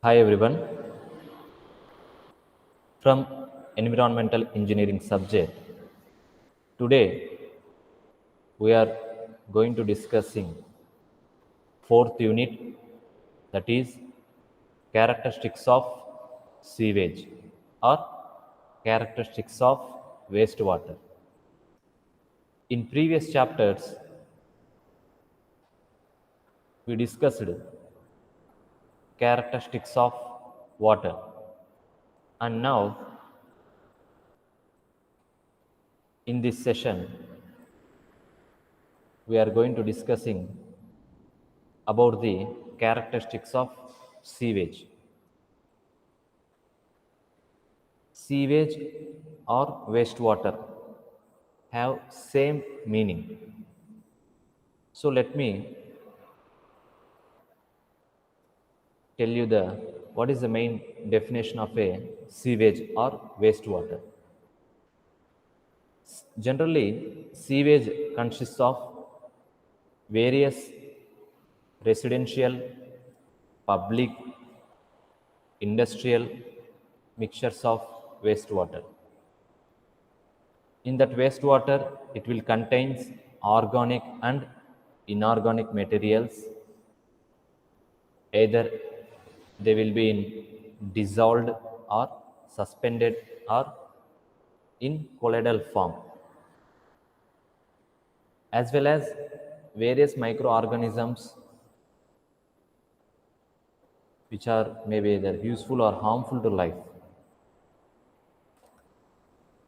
Hi everyone. From environmental engineering subject. Today we are going to discussing fourth unit, that is characteristics of sewage or characteristics of wastewater. In previous chapters we discussed characteristics of water, and now in this session we are going to discussing about the characteristics of sewage. Sewage or wastewater have same meaning. So let me tell you the what is the main definition of a sewage or wastewater. Generally, sewage consists of various residential, public, industrial mixtures of wastewater. In that wastewater, it will contains organic and inorganic materials. Either they will be in dissolved or suspended or in colloidal form, as well as various microorganisms which are maybe either useful or harmful to life.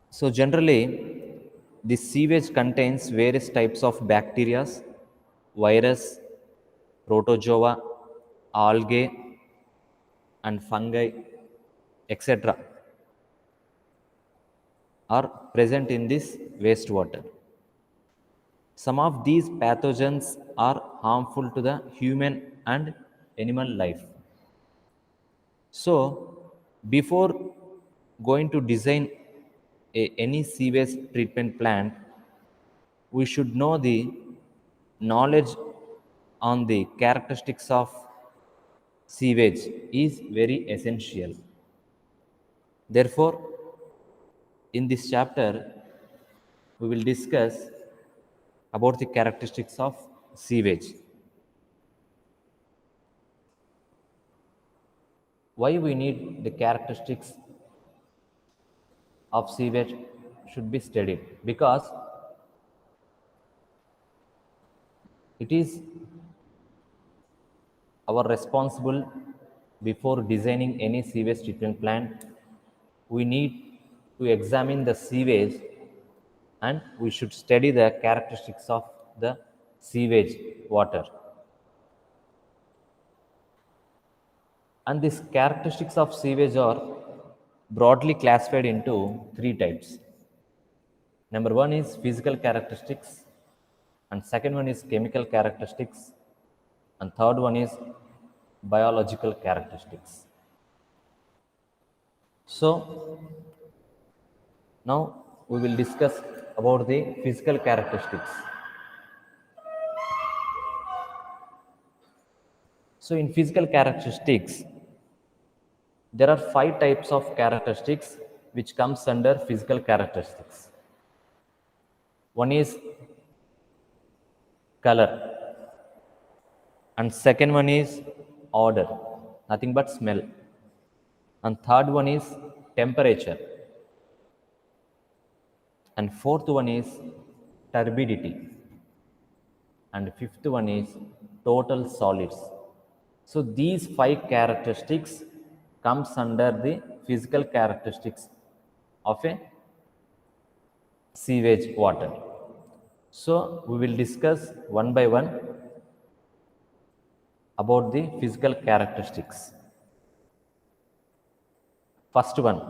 So generally, this sewage contains various types of bacteria, virus, protozoa, algae, and fungi, etc., are present in this wastewater. Some of these pathogens are harmful to the human and animal life. So, before going to design any sewage treatment plant, we should know the knowledge on the characteristics of sewage is very essential. Therefore, in this chapter, we will discuss about the characteristics of sewage. Why we need the characteristics of sewage should be studied, because it is our responsible before designing any sewage treatment plant. We need to examine the sewage and we should study the characteristics of the sewage water. And these characteristics of sewage are broadly classified into three types. Number one is physical characteristics, and second one is chemical characteristics, and third one is biological characteristics. So now we will discuss about the physical characteristics. So in physical characteristics, there are five types of characteristics which comes under physical characteristics. One is color, and second one is odor, nothing but smell, and third one is temperature, and fourth one is turbidity, and fifth one is total solids. So these five characteristics comes under the physical characteristics of a sewage water. So we will discuss one by one about the physical characteristics. First one,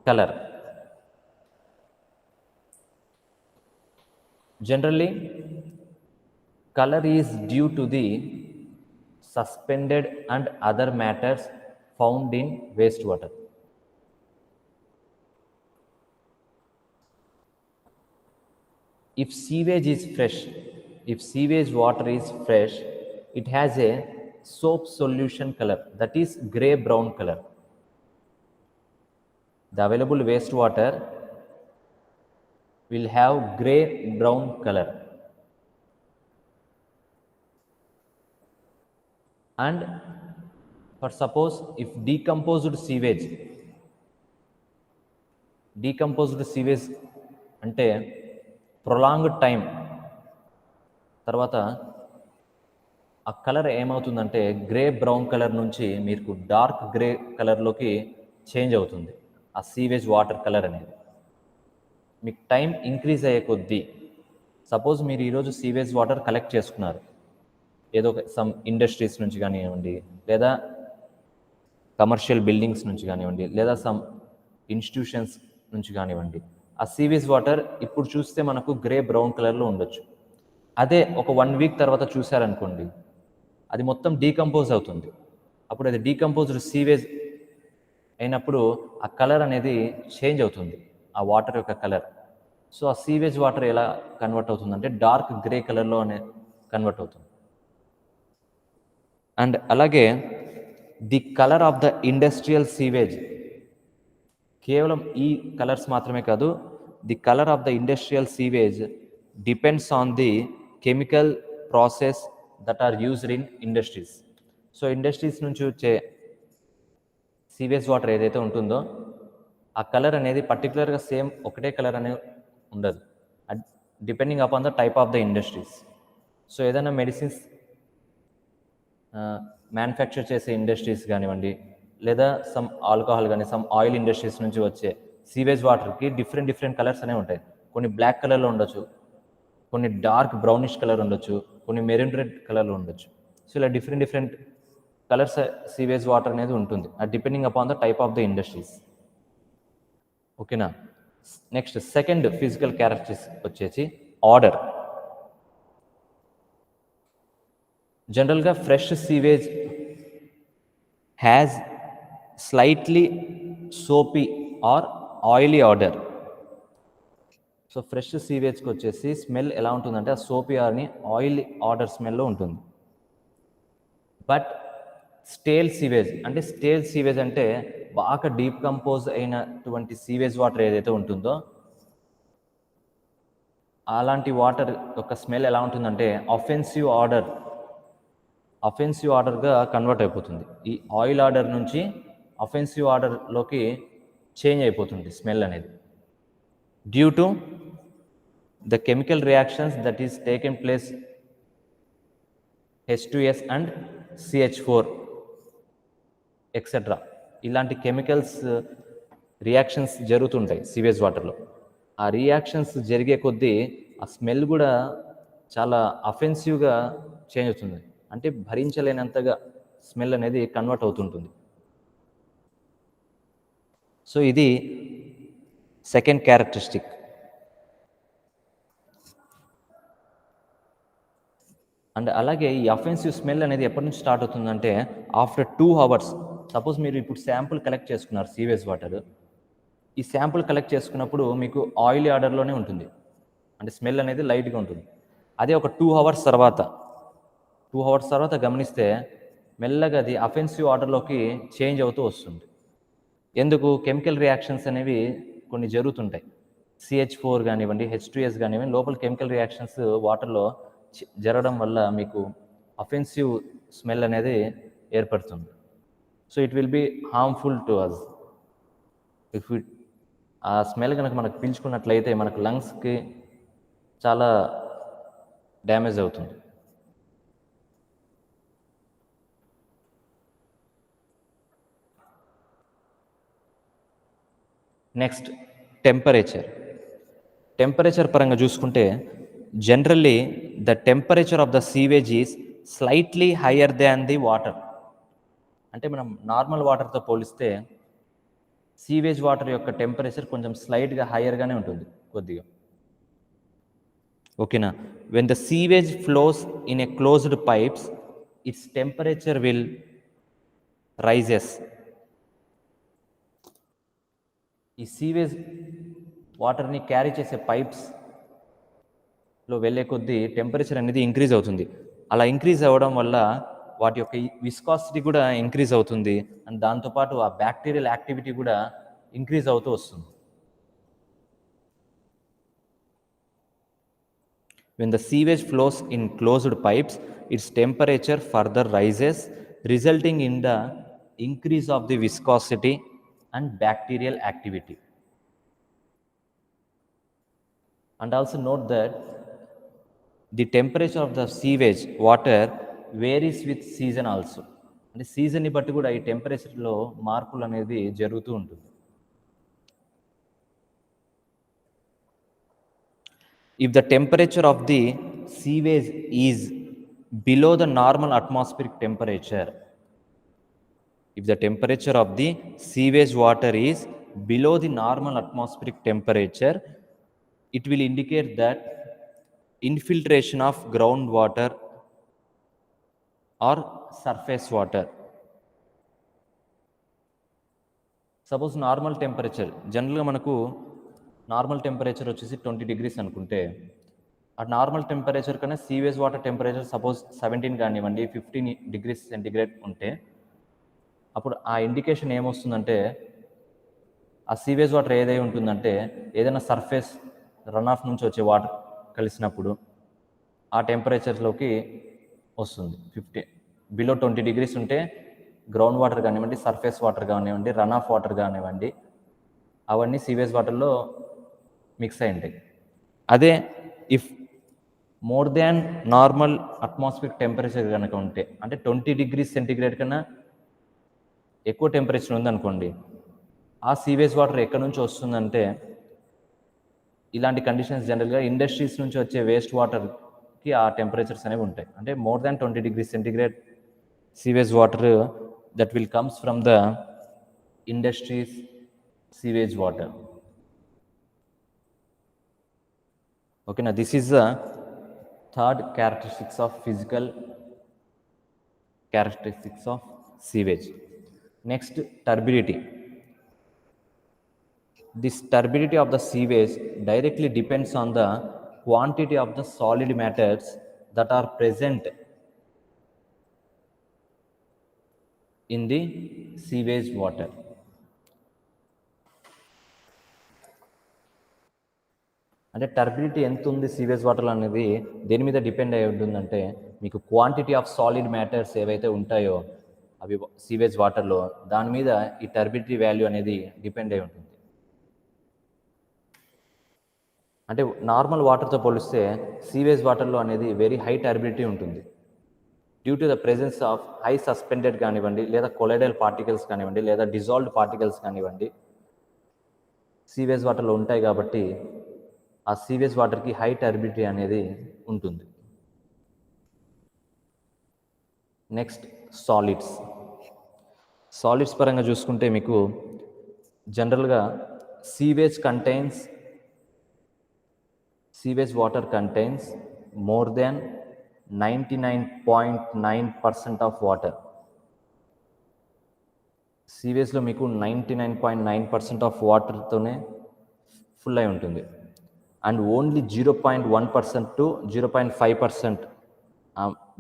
color. Generally, color is due to the suspended and other matters found in wastewater. If sewage is fresh, if sewage water is fresh, it has a soap solution color, that is gray brown color. The available wastewater will have gray brown color. And for suppose if decomposed sewage అంటే prolonged time తర్వాత ఆ colour ఏమవుతుందంటే grey brown colour నుంచి మీకు dark grey కలర్లోకి change అవుతుంది ఆ sewage water colour అనేది. మీకు టైం ఇంక్రీజ్ అయ్యే కొద్దీ సపోజ్ మీరు ఈరోజు సీవేజ్ వాటర్ కలెక్ట్ చేసుకున్నారు ఏదో ఒక సమ్ ఇండస్ట్రీస్ నుంచి కానివ్వండి, లేదా కమర్షియల్ బిల్డింగ్స్ నుంచి కానివ్వండి, లేదా సమ్ ఇన్స్టిట్యూషన్స్ నుంచి కానివ్వండి. ఆ సీవేజ్ వాటర్ ఇప్పుడు చూస్తే మనకు గ్రే బ్రౌన్ కలర్లో ఉండొచ్చు. అదే ఒక 1 వీక్ తర్వాత చూశారనుకోండి, అది మొత్తం డీకంపోజ్ అవుతుంది. అప్పుడు అది డీకంపోజ్డ్ సీవేజ్ అయినప్పుడు ఆ కలర్ అనేది చేంజ్ అవుతుంది, ఆ వాటర్ యొక్క కలర్. సో ఆ సీవేజ్ వాటర్ ఎలా కన్వర్ట్ అవుతుందంటే డార్క్ గ్రే కలర్లో కన్వర్ట్ అవుతుంది. అండ్ అలాగే the colour of the industrial sewage, కేవలం ఈ కలర్స్ మాత్రమే కాదు, the colour of the industrial sewage depends on the chemical process that are used in industries. So industries నుంచి వచ్చే సీవేజ్ వాటర్ ఏదైతే ఉంటుందో ఆ కలర్ అనేది పర్టికులర్గా సేమ్ ఒకటే కలర్ అనేది ఉండదు, depending upon the type of the industries. So ఏదైనా మెడిసిన్స్ మ్యానుఫ్యాక్చర్ చేసే ఇండస్ట్రీస్ కానివ్వండి, లేదా సమ్ ఆల్కహాల్ కానీ సమ్ ఆయిల్ ఇండస్ట్రీస్ నుంచి వచ్చే సీవేజ్ వాటర్కి డిఫరెంట్ కలర్స్ అనేవి ఉంటాయి. కొన్ని బ్లాక్ కలర్లో ఉండొచ్చు, కొన్ని డార్క్ బ్రౌనిష్ కలర్ ఉండొచ్చు, కొన్ని మెరూన్ రెడ్ కలర్లో ఉండొచ్చు. సో ఇలా డిఫరెంట్ కలర్స్ సీవేజ్ వాటర్ అనేది ఉంటుంది, depending upon the type of the industries. ఓకేనా. నెక్స్ట్ సెకండ్ ఫిజికల్ క్యారెక్టరిస్టిక్స్ వచ్చేసి ఆర్డర్. జనరల్గా fresh sewage has slightly soapy or oily odour. So fresh సీవేజ్కి వచ్చేసి స్మెల్ ఎలా ఉంటుందంటే ఆ సోపీ ఆర్ని ఆయిల్ ఆర్డర్ స్మెల్లో ఉంటుంది. బట్ స్టేల్ సీవేజ్ అంటే బాగా డీకంపోజ్ అయినటువంటి సీవేజ్ వాటర్ ఏదైతే ఉంటుందో అలాంటి వాటర్ యొక్క స్మెల్ ఎలా ఉంటుందంటే అఫెన్సివ్ ఆర్డర్గా కన్వర్ట్ అయిపోతుంది. ఈ ఆయిల్ ఆర్డర్ నుంచి అఫెన్సివ్ ఆర్డర్లోకి చేంజ్ అయిపోతుంది స్మెల్ అనేది, due to the chemical reactions that is taken place H2S and CH4 etcetera. ఇలాంటి కెమికల్స్ రియాక్షన్స్ జరుగుతుంటాయి సీవేజ్ వాటర్లో. ఆ రియాక్షన్స్ జరిగే కొద్దీ ఆ స్మెల్ కూడా చాలా అఫెన్సివ్గా చేంజ్ అవుతుంది, అంటే భరించలేనంతగా స్మెల్ అనేది కన్వర్ట్ అవుతుంటుంది. సో ఇది సెకండ్ క్యారెక్టరిస్టిక్. అండ్ అలాగే ఈ అఫెన్సివ్ స్మెల్ అనేది ఎప్పటి నుంచి స్టార్ట్ అవుతుందంటే ఆఫ్టర్ 2 hours. సపోజ్ మీరు ఇప్పుడు శాంపుల్ కలెక్ట్ చేసుకున్నారు సీవేజ్ వాటర్, ఈ శాంపుల్ కలెక్ట్ చేసుకున్నప్పుడు మీకు ఆయిల్ ఆర్డర్లోనే ఉంటుంది, అంటే స్మెల్ అనేది లైట్గా ఉంటుంది. అదే ఒక 2 hours తర్వాత గమనిస్తే మెల్లగా అది అఫెన్సివ్ ఆర్డర్లోకి చేంజ్ అవుతూ వస్తుంది. ఎందుకు? కెమికల్ రియాక్షన్స్ అనేవి కొన్ని జరుగుతుంటాయి. CH4 కానివ్వండి, H2S కానివ్వండి, లోపల కెమికల్ రియాక్షన్స్ వాటర్లో జరగడం వల్ల మీకు అఫెన్సివ్ స్మెల్ అనేది ఏర్పడుతుంది. So it will be harmful to us if ఆ స్మెల్ కనుక మనకు పీల్చుకున్నట్లయితే మనకు లంగ్స్కి చాలా డ్యామేజ్ అవుతుంది. నెక్స్ట్ టెంపరేచర్ పరంగా చూసుకుంటే generally the temperature of the sewage is slightly higher than the water. అంటే మనం నార్మల్ వాటర్తో పోలిస్తే సీవేజ్ వాటర్ యొక్క టెంపరేచర్ కొంచెం స్లైట్గా హయ్యర్గానే ఉంటుంది కొద్దిగా. ఓకేనా. When the sewage flows in a closed pipes its temperature will rises. ఈ సీవేజ్ వాటర్ని క్యారీ చేసే పైప్స్లో వెళ్ళే కొద్దీ టెంపరేచర్ అనేది ఇంక్రీజ్ అవుతుంది. అలా ఇంక్రీజ్ అవ్వడం వల్ల వాటి యొక్క విస్కాసిటీ కూడా ఇంక్రీజ్ అవుతుంది, అండ్ దాంతోపాటు ఆ బ్యాక్టీరియల్ యాక్టివిటీ కూడా ఇంక్రీజ్ అవుతూ వస్తుంది. When the sewage flows in closed pipes, its temperature further rises, resulting in the increase of the viscosity and bacterial activity. And also note that the temperature of the sewage water varies with season also. అంటే సీజన్ని బట్టి కూడా ఈ టెంపరేచర్లో మార్పులు అనేది జరుగుతూ ఉంటుంది. If the temperature of the sewage is below the normal atmospheric temperature, if the temperature of the sewage water is below the normal atmospheric temperature, it will indicate that infiltration of groundwater or surface water. Suppose normal temperature, జనరల్గా మనకు normal temperature వచ్చేసి 20 degrees అనుకుంటే, ఆ normal temperature కన్నా sewage water temperature suppose 17 కానివ్వండి, 15 degrees centigrade ఉంటే, అప్పుడు ఆ ఇండికేషన్ ఏమొస్తుందంటే ఆ సీవేజ్ వాటర్ ఏదై ఉంటుందంటే ఏదైనా సర్ఫేస్ రన్ ఆఫ్ నుంచి వచ్చే వాటర్ కలిసినప్పుడు ఆ టెంపరేచర్లోకి వస్తుంది. బిలో 20 degrees ఉంటే గ్రౌండ్ వాటర్ కానివ్వండి, సర్ఫేస్ వాటర్ కానివ్వండి, రన్ ఆఫ్ వాటర్ కానివ్వండి, అవన్నీ సీవేజ్ వాటర్లో మిక్స్ అయి ఉంటాయి. అదే if more than normal atmosphere temperature కనుక ఉంటే, అంటే 20 degrees సెంటిగ్రేడ్ కన్నా ఎక్కువ టెంపరేచర్ ఉందనుకోండి, ఆ సీవేజ్ వాటర్ ఎక్కడి నుంచి వస్తుందంటే, ఇలాంటి కండిషన్స్ జనరల్గా ఇండస్ట్రీస్ నుంచి వచ్చే వేస్ట్ వాటర్కి ఆ టెంపరేచర్స్ అనేవి ఉంటాయి. అంటే more than 20 degrees centigrade sewage water that will comes from the industries sewage water. Okay, now this is the third characteristics of physical characteristics of sewage. Next, turbidity. This turbidity of the sewage directly depends on the quantity of the solid matters that are present in the sewage water. అంటే turbidity ఎంత ఉంది sewage water అనేది దేని మీద depend అయి ఉంటుందంటే, మీకు quantity of solid matters ఏవైతే ఉంటాయో అవి సీవేజ్ వాటర్లో, దాని మీద ఈ టర్బిడిటీ వాల్యూ అనేది డిపెండ్ అయి ఉంటుంది. అంటే నార్మల్ వాటర్తో పోలిస్తే సీవేజ్ వాటర్లో అనేది వెరీ హై టర్బిడిటీ ఉంటుంది. Due to the presence of high suspended కానివ్వండి, లేదా కొలైడల్ పార్టికల్స్ కానివ్వండి, లేదా డిజాల్వ్డ్ పార్టికల్స్ కానివ్వండి, సీవేజ్ వాటర్లో ఉంటాయి కాబట్టి ఆ సీవేజ్ వాటర్కి హై టర్బిడిటీ అనేది ఉంటుంది. Next, solids. సాలిడ్స్ పరంగా చూసుకుంటే మీకు జనరల్గా sewage water contains more than 99.9% of water. సీవేజ్లో మీకు 99.9% ఆఫ్ వాటర్తోనే ఫుల్ అయి ఉంటుంది. అండ్ ఓన్లీ 0.1% టు 0.5%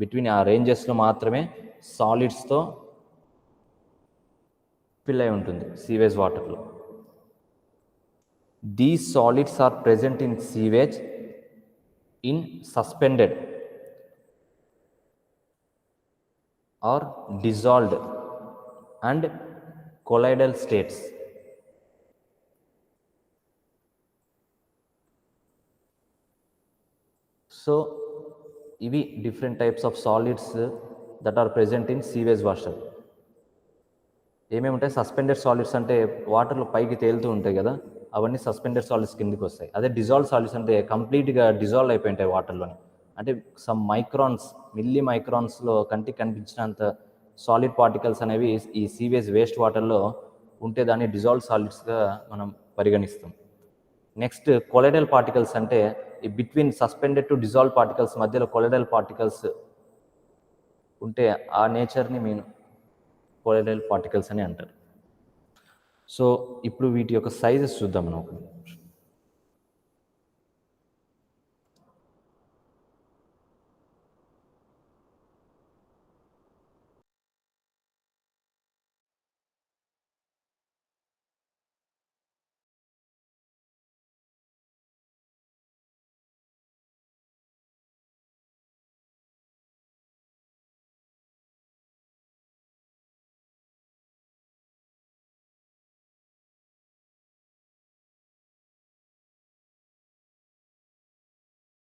బిట్వీన్ ఆ రేంజెస్లో మాత్రమే సాలిడ్స్తో ఫిల్ అయి ఉంటుంది సీవేజ్ వాటర్లో. These solids are present in sewage in suspended or dissolved and colloidal states. So ఇవి different types of solids that are present in sewage water. ఏమేమి ఉంటాయి? సస్పెండెడ్ సాలిడ్స్ అంటే వాటర్లో పైకి తేలుతూ ఉంటాయి కదా, అవన్నీ సస్పెండెడ్ సాలిడ్స్ కిందకి వస్తాయి. అదే డిజాల్వ్ సాలిడ్స్ అంటే కంప్లీట్గా డిజాల్వ్ అయిపోయి ఉంటాయి వాటర్లోని. అంటే సమ్ మైక్రాన్స్, మిల్లీ మైక్రాన్స్లో కంటికి కనిపించినంత సాలిడ్ పార్టికల్స్ అనేవి ఈ సీవేజ్ వేస్ట్ వాటర్లో ఉంటే దాన్ని డిజాల్వ్ సాలిడ్స్గా మనం పరిగణిస్తాం. నెక్స్ట్, కొలైడల్ పార్టికల్స్ అంటే ఈ between suspended to dissolve particles మధ్యలో కొలైడల్ పార్టికల్స్ ఉంటే ఆ నేచర్ని మేము కొలైడల్ పార్టికల్స్ అని అంటారు. సో ఇప్పుడు వీటి యొక్క సైజెస్ చూద్దాం మనం.